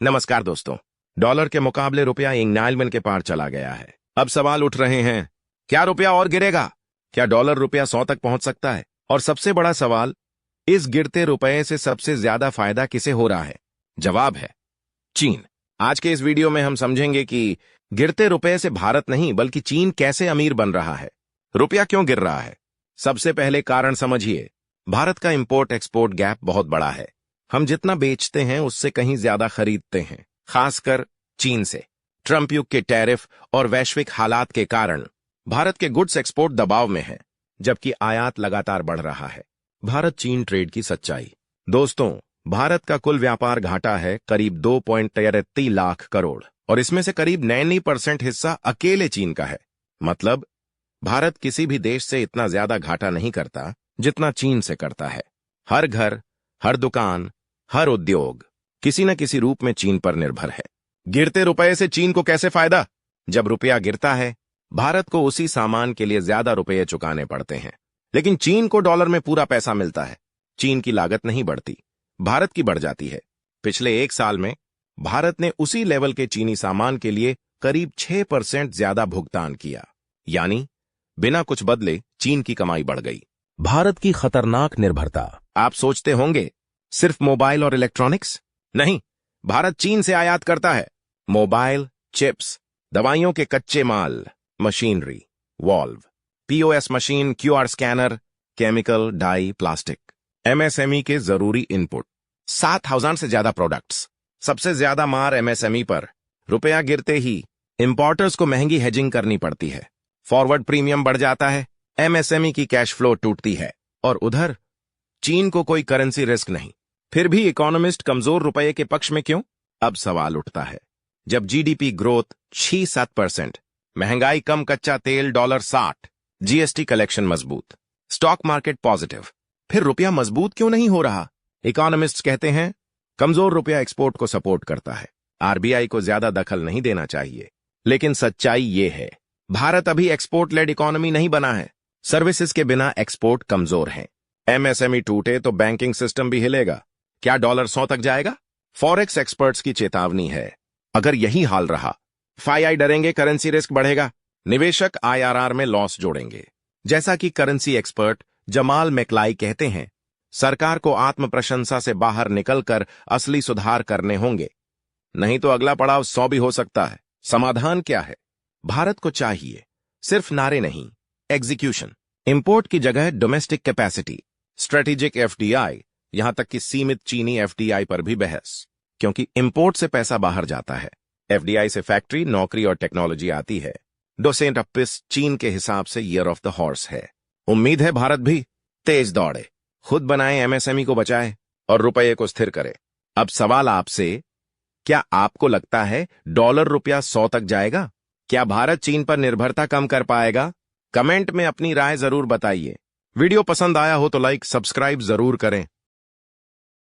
नमस्कार दोस्तों। डॉलर के मुकाबले रुपया इंग्लैंड के पार चला गया है। अब सवाल उठ रहे हैं, क्या रुपया और गिरेगा? क्या डॉलर रुपया 100 तक पहुंच सकता है? और सबसे बड़ा सवाल, इस गिरते रुपये से सबसे ज्यादा फायदा किसे हो रहा है? जवाब है चीन। आज के इस वीडियो में हम समझेंगे कि गिरते रुपये से भारत नहीं बल्कि चीन कैसे अमीर बन रहा है। रुपया क्यों गिर रहा है? सबसे पहले कारण समझिए। भारत का इंपोर्ट एक्सपोर्ट गैप बहुत बड़ा है। हम जितना बेचते हैं उससे कहीं ज्यादा खरीदते हैं, खासकर चीन से। ट्रंप युग के टैरिफ और वैश्विक हालात के कारण भारत के गुड्स एक्सपोर्ट दबाव में है, जबकि आयात लगातार बढ़ रहा है। भारत चीन ट्रेड की सच्चाई। दोस्तों, भारत का कुल व्यापार घाटा है करीब 2.33 लाख करोड़ और इसमें से करीब 90% हिस्सा अकेले चीन का है। मतलब भारत किसी भी देश से इतना ज्यादा घाटा नहीं करता जितना चीन से करता है। हर घर, हर दुकान, हर उद्योग किसी न किसी रूप में चीन पर निर्भर है। गिरते रुपए से चीन को कैसे फायदा? जब रुपया गिरता है, भारत को उसी सामान के लिए ज्यादा रुपये चुकाने पड़ते हैं, लेकिन चीन को डॉलर में पूरा पैसा मिलता है। चीन की लागत नहीं बढ़ती, भारत की बढ़ जाती है। पिछले 1 साल में भारत ने उसी लेवल के चीनी सामान के लिए करीब 6% ज्यादा भुगतान किया, यानी बिना कुछ बदले चीन की कमाई बढ़ गई। भारत की खतरनाक निर्भरता। आप सोचते होंगे सिर्फ मोबाइल और इलेक्ट्रॉनिक्स? नहीं, भारत चीन से आयात करता है मोबाइल, चिप्स, दवाइयों के कच्चे माल, machinery, valve, POS machine, QR scanner, chemical, dye, plastic, MSME के जरूरी इनपुट, 7,000 से ज्यादा प्रोडक्ट्स। सबसे ज्यादा मार एमएसएमई पर। रुपया गिरते ही इंपोर्टर्स को महंगी हेजिंग करनी पड़ती है, फॉरवर्ड प्रीमियम बढ़ जाता है, एमएसएमई की कैश फ्लो टूटती है। और उधर चीन को कोई करेंसी रिस्क नहीं। फिर भी इकोनॉमिस्ट कमजोर रुपये के पक्ष में क्यों? अब सवाल उठता है, जब जीडीपी ग्रोथ 6-7%, महंगाई कम, कच्चा तेल $60, जीएसटी कलेक्शन मजबूत, स्टॉक मार्केट पॉजिटिव, फिर रुपया मजबूत क्यों नहीं हो रहा? इकोनॉमिस्ट कहते हैं कमजोर रुपया एक्सपोर्ट को सपोर्ट करता है, आरबीआई को ज्यादा दखल नहीं देना चाहिए। लेकिन सच्चाई ये है, भारत अभी एक्सपोर्ट लेड इकोनॉमी नहीं बना है। सर्विसेज के बिना एक्सपोर्ट कमजोर है। एमएसएमई टूटे तो बैंकिंग सिस्टम भी हिलेगा। क्या डॉलर 100 तक जाएगा? फॉरेक्स एक्सपर्ट्स की चेतावनी है, अगर यही हाल रहा, FII डरेंगे, करेंसी रिस्क बढ़ेगा, निवेशक आईआरआर में लॉस जोड़ेंगे। जैसा कि करेंसी एक्सपर्ट जमाल मैकलाई कहते हैं, सरकार को आत्म प्रशंसा से बाहर निकलकर असली सुधार करने होंगे, नहीं तो अगला पड़ाव 100 भी हो सकता है। समाधान क्या है? भारत को चाहिए सिर्फ नारे नहीं, एग्जीक्यूशन। इंपोर्ट की जगह डोमेस्टिक कैपेसिटी, स्ट्रेटेजिक एफडीआई, यहां तक कि सीमित चीनी एफडीआई पर भी बहस, क्योंकि इंपोर्ट से पैसा बाहर जाता है, एफडीआई से फैक्ट्री, नौकरी और टेक्नोलॉजी आती है। 226 चीन के हिसाब से ईयर ऑफ द हॉर्स है। उम्मीद है भारत भी तेज दौड़े, खुद बनाए, एमएसएमई को बचाए और रुपये को स्थिर करे। अब सवाल आपसे, क्या आपको लगता है डॉलर रुपया 100 तक जाएगा? क्या भारत चीन पर निर्भरता कम कर पाएगा? कमेंट में अपनी राय जरूर बताइए। वीडियो पसंद आया हो तो लाइक, सब्सक्राइब जरूर करें।